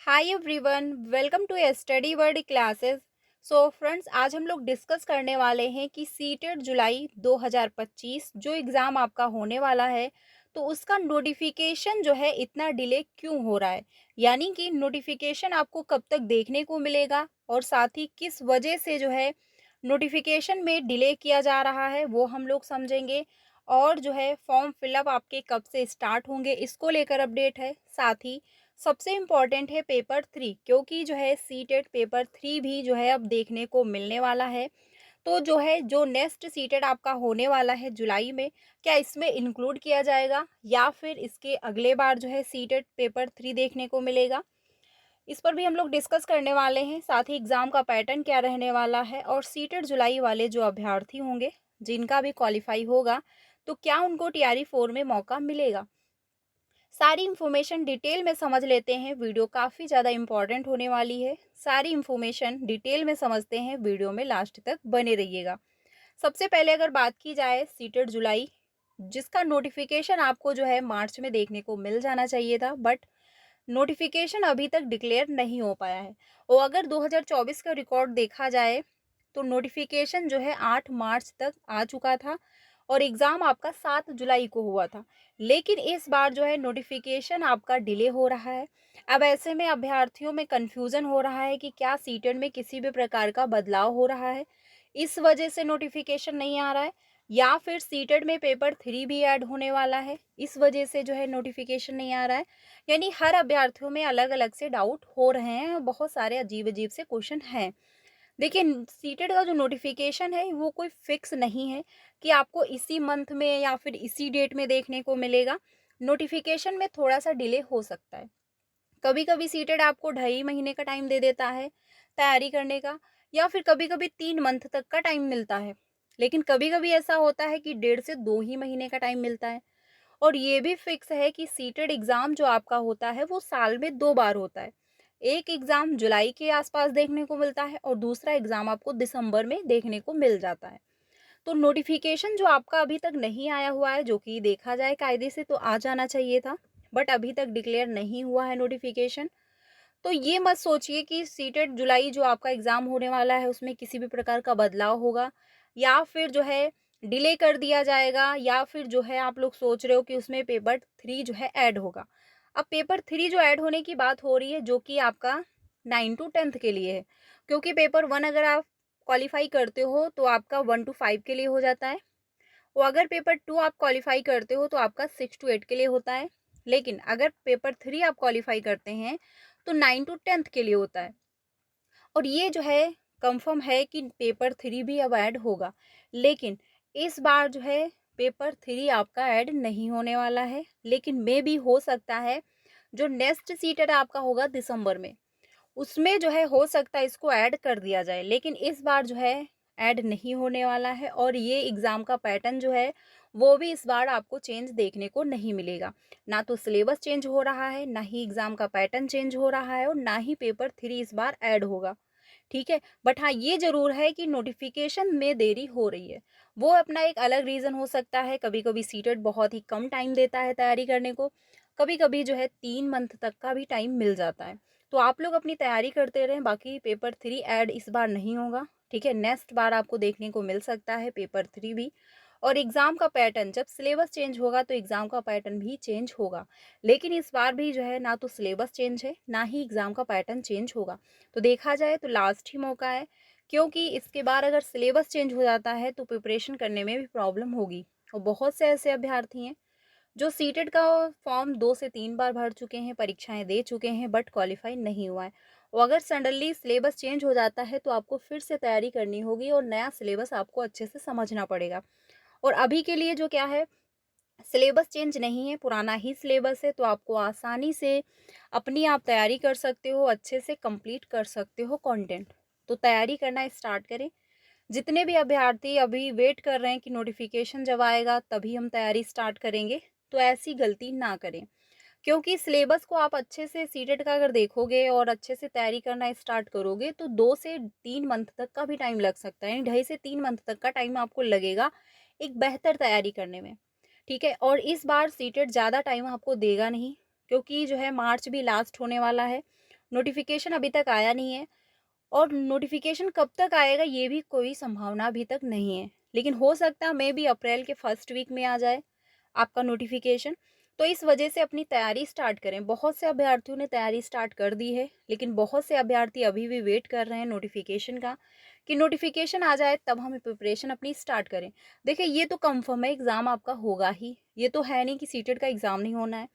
Hi everyone, welcome to study world classes. So friends, आज हम लोग डिस्कस करने वाले हैं कि सीटेट जुलाई 2025 जो एग्ज़ाम आपका होने वाला है, तो उसका नोटिफिकेशन जो है इतना डिले क्यों हो रहा है। यानी कि नोटिफिकेशन आपको कब तक देखने को मिलेगा और साथ ही किस वजह से जो है नोटिफिकेशन में डिले किया जा रहा है वो हम लोग समझेंगे। और जो है फॉर्म फिलअप आपके कब से स्टार्ट होंगे इसको लेकर अपडेट है। साथ ही सबसे इम्पॉर्टेंट है पेपर 3, क्योंकि जो है सीटेट पेपर 3 भी जो है अब देखने को मिलने वाला है। तो जो है जो नेक्स्ट सीटेट आपका होने वाला है जुलाई में, क्या इसमें इंक्लूड किया जाएगा या फिर इसके अगले बार जो है सीटेट पेपर 3 देखने को मिलेगा, इस पर भी हम लोग डिस्कस करने वाले हैं। साथ ही एग्ज़ाम का पैटर्न क्या रहने वाला है और सीटेट जुलाई वाले जो अभ्यर्थी होंगे जिनका भी क्वालिफाई होगा, तो क्या उनको टीआरई 4 में मौका मिलेगा। सारी इन्फॉर्मेशन डिटेल में समझ लेते हैं। वीडियो काफ़ी ज़्यादा इम्पॉर्टेंट होने वाली है। सारी इन्फॉर्मेशन डिटेल में समझते हैं, वीडियो में लास्ट तक बने रहिएगा। सबसे पहले अगर बात की जाए सीटेट जुलाई, जिसका नोटिफिकेशन आपको जो है मार्च में देखने को मिल जाना चाहिए था, बट नोटिफिकेशन अभी तक डिक्लेयर नहीं हो पाया है। और अगर 2024 का रिकॉर्ड देखा जाए तो नोटिफिकेशन जो है 8 मार्च तक आ चुका था और एग्ज़ाम आपका 7 जुलाई को हुआ था। लेकिन इस बार जो है नोटिफिकेशन आपका डिले हो रहा है। अब ऐसे में अभ्यर्थियों में कन्फ्यूज़न हो रहा है कि क्या सीटेट में किसी भी प्रकार का बदलाव हो रहा है, इस वजह से नोटिफिकेशन नहीं आ रहा है, या फिर सीटेट में पेपर 3 भी ऐड होने वाला है, इस वजह से जो है नोटिफिकेशन नहीं आ रहा है। यानी हर अभ्यर्थियों में अलग-अलग से डाउट हो रहे हैं और बहुत सारे अजीब-अजीब से क्वेश्चन हैं। देखिए, सीटेट का जो नोटिफिकेशन है वो कोई फिक्स नहीं है कि आपको इसी मंथ में या फिर इसी डेट में देखने को मिलेगा। नोटिफिकेशन में थोड़ा-सा डिले हो सकता है। कभी-कभी सीटेट आपको 2.5 महीने का टाइम दे देता है तैयारी करने का, या फिर कभी-कभी 3 मंथ तक का टाइम मिलता है। लेकिन कभी-कभी ऐसा होता है कि 1.5 से 2 ही महीने का टाइम मिलता है। और ये भी फिक्स है कि सीटेट एग्ज़ाम जो आपका होता है वो साल में 2 बार होता है। एक एग्ज़ाम जुलाई के आसपास देखने को मिलता है और दूसरा एग्ज़ाम आपको दिसंबर में देखने को मिल जाता है। तो नोटिफ़िकेशन जो आपका अभी तक नहीं आया हुआ है, जो कि देखा जाए कायदे से तो आ जाना चाहिए था, बट अभी तक डिक्लेयर नहीं हुआ है नोटिफ़िकेशन। तो ये मत सोचिए कि सीटेट जुलाई जो आपका एग्ज़ाम होने वाला है उसमें किसी भी प्रकार का बदलाव होगा, या फिर जो है डिले कर दिया जाएगा, या फिर जो है आप लोग सोच रहे हो कि उसमें पेपर 3 जो है ऐड होगा। अब पेपर 3 जो ऐड होने की बात हो रही है, जो कि आपका 9 टू 10th के लिए है, क्योंकि पेपर 1 अगर आप क्वालिफ़ाई करते हो तो आपका 1 टू 5 के लिए हो जाता है। और अगर पेपर 2 आप क्वालिफ़ाई करते हो तो आपका 6 टू 8 के लिए होता है। लेकिन अगर पेपर 3 आप क्वालिफ़ाई करते हैं तो 9 टू 10th के लिए होता है। और ये जो है कंफर्म है कि पेपर 3 भी अब ऐड होगा। लेकिन इस बार जो है पेपर 3 आपका ऐड नहीं होने वाला है, लेकिन मे बी हो सकता है जो नेक्स्ट सीटेट आपका होगा दिसंबर में, उसमें जो है हो सकता है इसको ऐड कर दिया जाए। लेकिन इस बार जो है ऐड नहीं होने वाला है और ये एग्ज़ाम का पैटर्न जो है वो भी इस बार आपको चेंज देखने को नहीं मिलेगा। ना तो सिलेबस चेंज हो रहा है, ना ही एग्ज़ाम का पैटर्न चेंज हो रहा है और ना ही पेपर 3 इस बार ऐड होगा। ठीक है? बट हाँ, ये ज़रूर है कि नोटिफ़िकेशन में देरी हो रही है। वो अपना एक अलग रीज़न हो सकता है। कभी-कभी सीटेट बहुत ही कम टाइम देता है तैयारी करने को, कभी-कभी जो है 3 मंथ तक का भी टाइम मिल जाता है। तो आप लोग अपनी तैयारी करते रहें, बाकी पेपर 3 ऐड इस बार नहीं होगा। ठीक है? नेक्स्ट बार आपको देखने को मिल सकता है पेपर 3 भी। और एग्ज़ाम का पैटर्न, जब सिलेबस चेंज होगा तो एग्ज़ाम का पैटर्न भी चेंज होगा। लेकिन इस बार भी जो है ना तो सिलेबस चेंज है, ना ही एग्ज़ाम का पैटर्न चेंज होगा। तो देखा जाए तो लास्ट ही मौका है, क्योंकि इसके बाद अगर सिलेबस चेंज हो जाता है तो प्रिपरेशन करने में भी प्रॉब्लम होगी। और बहुत से ऐसे अभ्यर्थी हैं जो सीटेट का फॉर्म 2 से 3 बार भर चुके हैं, परीक्षाएँ दे चुके हैं, बट क्वालीफाई नहीं हुआ है। और अगर सडनली सिलेबस चेंज हो जाता है तो आपको फिर से तैयारी करनी होगी और नया सिलेबस आपको अच्छे से समझना पड़ेगा। और अभी के लिए जो क्या है, सिलेबस चेंज नहीं है, पुराना ही सिलेबस है, तो आपको आसानी से अपनी आप तैयारी कर सकते हो, अच्छे से कंप्लीट कर सकते हो कंटेंट। तो तैयारी करना स्टार्ट करें। जितने भी अभ्यर्थी अभी वेट कर रहे हैं कि नोटिफिकेशन जब आएगा तभी हम तैयारी स्टार्ट करेंगे, तो ऐसी गलती ना करें। क्योंकि सिलेबस को आप अच्छे से सीटेट का अगर देखोगे और अच्छे से तैयारी करना स्टार्ट करोगे तो 2 से 3 मंथ तक का भी टाइम लग सकता है, यानी 2.5 से 3 मंथ तक का टाइम आपको लगेगा एक बेहतर तैयारी करने में। ठीक है? और इस बार सीटेट ज़्यादा टाइम आपको देगा नहीं, क्योंकि जो है मार्च भी लास्ट होने वाला है नोटिफिकेशन अभी तक आया नहीं है और नोटिफिकेशन कब तक आएगा ये भी कोई संभावना अभी तक नहीं है, लेकिन हो सकता है मे बी अप्रैल के फर्स्ट वीक में आ जाए आपका नोटिफिकेशन। तो इस वजह से अपनी तैयारी स्टार्ट करें। बहुत से अभ्यर्थियों ने तैयारी स्टार्ट कर दी है, लेकिन बहुत से अभ्यर्थी अभी भी वेट कर रहे हैं नोटिफिकेशन का, कि नोटिफिकेशन आ जाए तब हम प्रिपरेशन अपनी स्टार्ट करें। देखिए ये तो कंफर्म है एग्ज़ाम आपका होगा ही, ये तो है नहीं कि सीटेट का एग्ज़ाम नहीं होना है।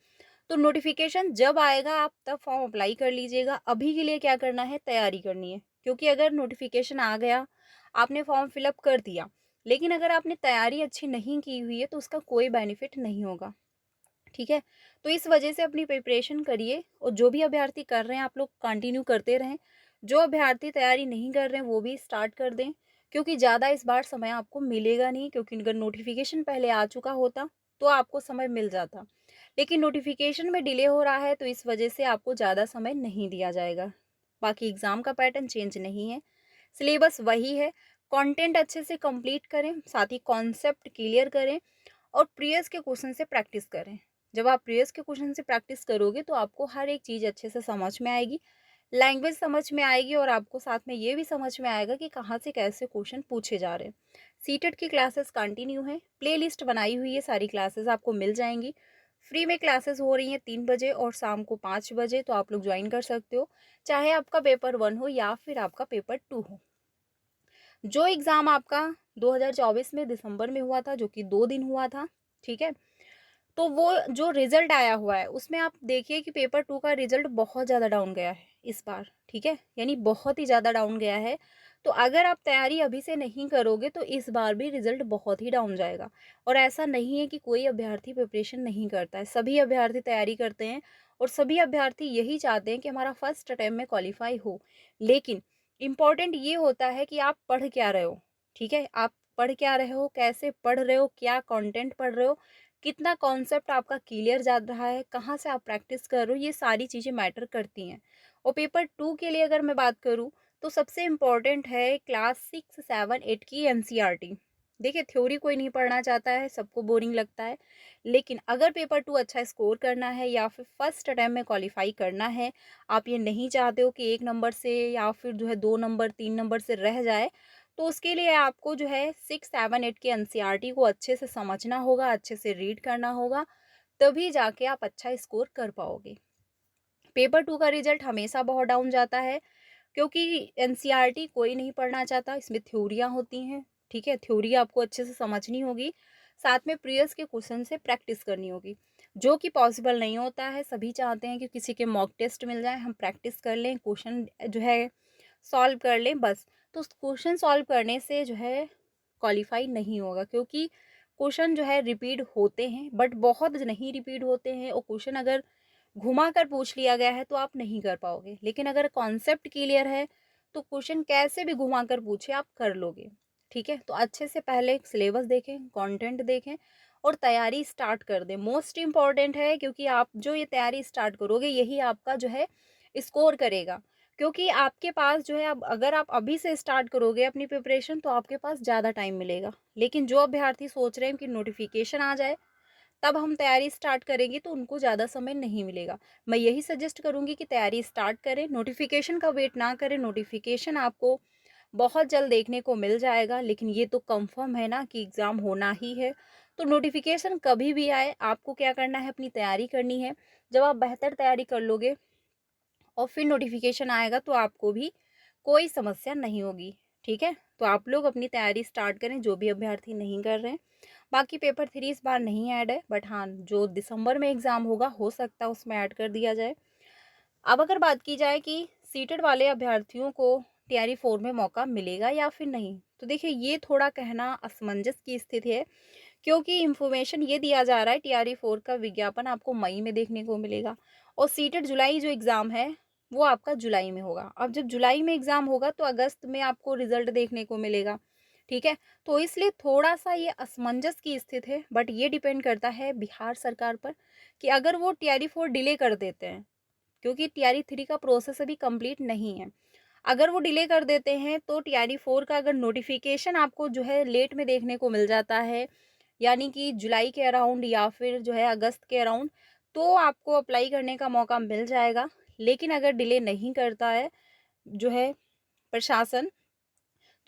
तो नोटिफिकेशन जब आएगा आप तब फॉर्म अप्लाई कर लीजिएगा। अभी के लिए क्या करना है, तैयारी करनी है, क्योंकि अगर नोटिफिकेशन आ गया, आपने फॉर्म फिलअप कर दिया, लेकिन अगर आपने तैयारी अच्छी नहीं की हुई है तो उसका कोई बेनिफिट नहीं होगा। ठीक है, तो इस वजह से अपनी प्रिपरेशन करिए और जो भी अभ्यर्थी कर रहे हैं आप लोग कंटिन्यू करते रहें। जो अभ्यर्थी तैयारी नहीं कर रहे हैं वो भी स्टार्ट कर दें, क्योंकि ज़्यादा इस बार समय आपको मिलेगा नहीं, क्योंकि अगर नोटिफिकेशन पहले आ चुका होता तो आपको समय मिल जाता, लेकिन नोटिफिकेशन में डिले हो रहा है तो इस वजह से आपको ज़्यादा समय नहीं दिया जाएगा। बाकी एग्ज़ाम का पैटर्न चेंज नहीं है, सिलेबस वही है। कंटेंट अच्छे से कंप्लीट करें, साथ ही कॉन्सेप्ट क्लियर करें और प्रीवियस के क्वेश्चन से प्रैक्टिस करें। जब आप प्रीवियस के क्वेश्चन से प्रैक्टिस करोगे तो आपको हर एक चीज़ अच्छे से समझ में आएगी, लैंग्वेज समझ में आएगी और आपको साथ में ये भी समझ में आएगा कि कहाँ से कैसे क्वेश्चन पूछे जा रहे हैं। सीटेट की क्लासेस कंटिन्यू हैं, प्लेलिस्ट बनाई हुई है, सारी क्लासेस आपको मिल जाएंगी। फ्री में क्लासेस हो रही हैं 3 बजे और शाम को 5 बजे, तो आप लोग ज्वाइन कर सकते हो, चाहे आपका पेपर 1 हो या फिर आपका पेपर 2 हो। जो एग्ज़ाम आपका 2024 में दिसंबर में हुआ था, जो कि 2 दिन हुआ था, ठीक है, तो वो जो रिजल्ट आया हुआ है उसमें आप देखिए कि पेपर 2 का रिजल्ट बहुत ज़्यादा डाउन गया है इस बार। ठीक है, यानी बहुत ही ज़्यादा डाउन गया है। तो अगर आप तैयारी अभी से नहीं करोगे तो इस बार भी रिजल्ट बहुत ही डाउन जाएगा। और ऐसा नहीं है कि कोई अभ्यर्थी प्रिपरेशन नहीं करता है, सभी अभ्यर्थी तैयारी करते हैं और सभी अभ्यर्थी यही चाहते हैं कि हमारा फर्स्ट अटेम्प्ट में क्वालिफाई हो। लेकिन इम्पॉर्टेंट ये होता है कि आप पढ़ क्या रहे हो। ठीक है, आप पढ़ क्या रहे हो, कैसे पढ़ रहे हो, क्या कंटेंट पढ़ रहे हो, कितना कॉन्सेप्ट आपका क्लियर जा रहा है, कहाँ से आप प्रैक्टिस कर रहे हो, ये सारी चीज़ें मैटर करती हैं। और पेपर 2 के लिए अगर मैं बात करूँ तो सबसे इम्पॉर्टेंट है क्लास 6, 7, 8 की एनसीईआरटी। देखिए थ्योरी कोई नहीं पढ़ना चाहता है, सबको बोरिंग लगता है, लेकिन अगर पेपर 2 अच्छा स्कोर करना है या फिर फर्स्ट अटेम्प्ट में क्वालिफाई करना है, आप ये नहीं चाहते हो कि 1 नंबर से या फिर जो है 2 नंबर 3 नंबर से रह जाए, तो उसके लिए आपको जो है 6, 7, 8 के एनसीईआरटी को अच्छे से समझना होगा, अच्छे से रीड करना होगा, तभी जाके आप अच्छा स्कोर कर पाओगे। पेपर 2 का रिजल्ट हमेशा बहुत डाउन जाता है, क्योंकि एनसीईआरटी कोई नहीं पढ़ना चाहता, इसमें थ्योरियाँ होती हैं। ठीक है, थ्योरी आपको अच्छे से समझनी होगी, साथ में प्रीवियस के क्वेश्चन से प्रैक्टिस करनी होगी, जो कि पॉसिबल नहीं होता है। सभी चाहते हैं कि किसी के मॉक टेस्ट मिल जाए, हम प्रैक्टिस कर लें, क्वेश्चन जो है सॉल्व कर लें बस। तो उस क्वेश्चन सॉल्व करने से जो है क्वालिफाई नहीं होगा, क्योंकि क्वेश्चन जो है रिपीट होते हैं बट बहुत नहीं रिपीट होते हैं, और क्वेश्चन अगर घुमा कर पूछ लिया गया है तो आप नहीं कर पाओगे, लेकिन अगर कॉन्सेप्ट क्लियर है तो क्वेश्चन कैसे भी घुमा कर पूछे आप कर लोगे। ठीक है, तो अच्छे से पहले सिलेबस देखें, कंटेंट देखें और तैयारी स्टार्ट कर दें। मोस्ट इम्पॉर्टेंट है, क्योंकि आप जो ये तैयारी स्टार्ट करोगे यही आपका जो है स्कोर करेगा। क्योंकि आपके पास जो है, अब अगर आप अभी से स्टार्ट करोगे अपनी प्रिपरेशन तो आपके पास ज़्यादा टाइम मिलेगा, लेकिन जो अभ्यर्थी सोच रहे हैं कि नोटिफिकेशन आ जाए तब हम तैयारी स्टार्ट करेंगे तो उनको ज़्यादा समय नहीं मिलेगा। मैं यही सजेस्ट करूँगी कि तैयारी स्टार्ट करें, नोटिफिकेशन का वेट ना करें। नोटिफिकेशन आपको बहुत जल्द देखने को मिल जाएगा, लेकिन ये तो कंफर्म है ना कि एग्ज़ाम होना ही है। तो नोटिफिकेशन कभी भी आए, आपको क्या करना है, अपनी तैयारी करनी है। जब आप बेहतर तैयारी कर लोगे और फिर नोटिफिकेशन आएगा तो आपको भी कोई समस्या नहीं होगी। ठीक है, तो आप लोग अपनी तैयारी स्टार्ट करें, जो भी अभ्यर्थी नहीं कर रहे हैं। बाकी पेपर 3 इस बार नहीं ऐड है, बट हाँ जो दिसंबर में एग्ज़ाम होगा हो सकता है उसमें ऐड कर दिया जाए। अब अगर बात की जाए कि सीटेड वाले अभ्यर्थियों को टीआरई 4 में मौका मिलेगा या फिर नहीं, तो देखिए ये थोड़ा कहना असमंजस की स्थिति है, क्योंकि इन्फॉर्मेशन ये दिया जा रहा है टीआरई 4 का विज्ञापन आपको मई में देखने को मिलेगा और सीटेड जुलाई जो एग्ज़ाम है वो आपका जुलाई में होगा। अब जब जुलाई में एग्ज़ाम होगा तो अगस्त में आपको रिजल्ट देखने को मिलेगा। ठीक है, तो इसलिए थोड़ा सा ये असमंजस की स्थिति है, बट ये डिपेंड करता है बिहार सरकार पर कि अगर वो टीआरई 4 डिले कर देते हैं, क्योंकि टीआरई 3 का प्रोसेस अभी कंप्लीट नहीं है। अगर वो डिले कर देते हैं तो टीआरई 4 का अगर नोटिफिकेशन आपको जो है लेट में देखने को मिल जाता है, यानी कि जुलाई के अराउंड या फिर जो है अगस्त के अराउंड, तो आपको अप्लाई करने का मौका मिल जाएगा। लेकिन अगर डिले नहीं करता है जो है प्रशासन,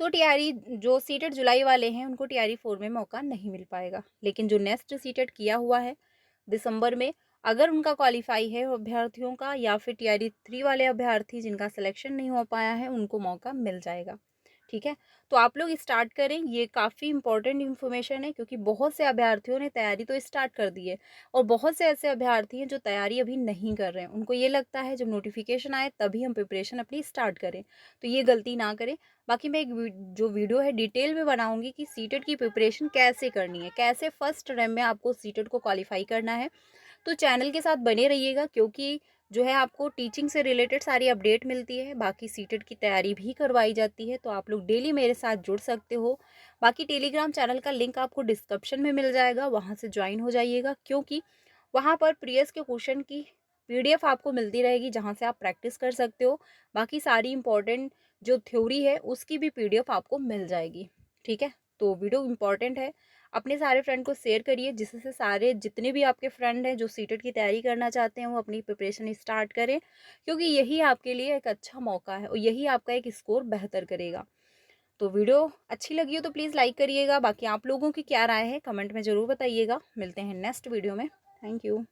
तो टीआरई जो सीटेट जुलाई वाले हैं उनको टीआरई 4 में मौका नहीं मिल पाएगा। लेकिन जो नेक्स्ट सीटेट किया हुआ है दिसंबर में, अगर उनका क्वालिफाई है अभ्यर्थियों का, या फिर टीआरई 3 वाले अभ्यर्थी जिनका सिलेक्शन नहीं हो पाया है, उनको मौका मिल जाएगा। ठीक है, तो आप लोग स्टार्ट करें, ये काफ़ी इंपॉर्टेंट इन्फॉर्मेशन है क्योंकि बहुत से अभ्यर्थियों ने तैयारी तो स्टार्ट कर दी है और बहुत से ऐसे अभ्यर्थी हैं जो तैयारी अभी नहीं कर रहे हैं। उनको ये लगता है जब नोटिफिकेशन आए तभी हम प्रिपरेशन अपनी स्टार्ट करें, तो ये गलती ना करें। बाकी मैं एक जो वीडियो है डिटेल में बनाऊंगी कि सीटेट की प्रिपरेशन कैसे करनी है, कैसे फर्स्ट रैम में आपको सीटेट को क्वालिफाई करना है। तो चैनल के साथ बने रहिएगा क्योंकि जो है आपको टीचिंग से रिलेटेड सारी अपडेट मिलती है। बाकी सीटेट की तैयारी भी करवाई जाती है, तो आप लोग डेली मेरे साथ जुड़ सकते हो। बाकी टेलीग्राम चैनल का लिंक आपको डिस्क्रिप्शन में मिल जाएगा, वहाँ से ज्वाइन हो जाइएगा क्योंकि वहाँ पर प्रीवियस के क्वेश्चन की पीडीएफ आपको मिलती रहेगी जहाँ से आप प्रैक्टिस कर सकते हो। बाकी सारी इंपॉर्टेंट जो थ्योरी है उसकी भी पीडीएफ आपको मिल जाएगी। ठीक है, तो वीडियो इंपॉर्टेंट है, अपने सारे फ्रेंड को शेयर करिए जिससे सारे जितने भी आपके फ्रेंड हैं जो सीटेट की तैयारी करना चाहते हैं वो अपनी प्रिपरेशन स्टार्ट करें, क्योंकि यही आपके लिए एक अच्छा मौका है और यही आपका एक स्कोर बेहतर करेगा। तो वीडियो अच्छी लगी हो तो प्लीज़ लाइक करिएगा। बाकी आप लोगों की क्या राय है कमेंट में ज़रूर बताइएगा। मिलते हैं नेक्स्ट वीडियो में। Thank you.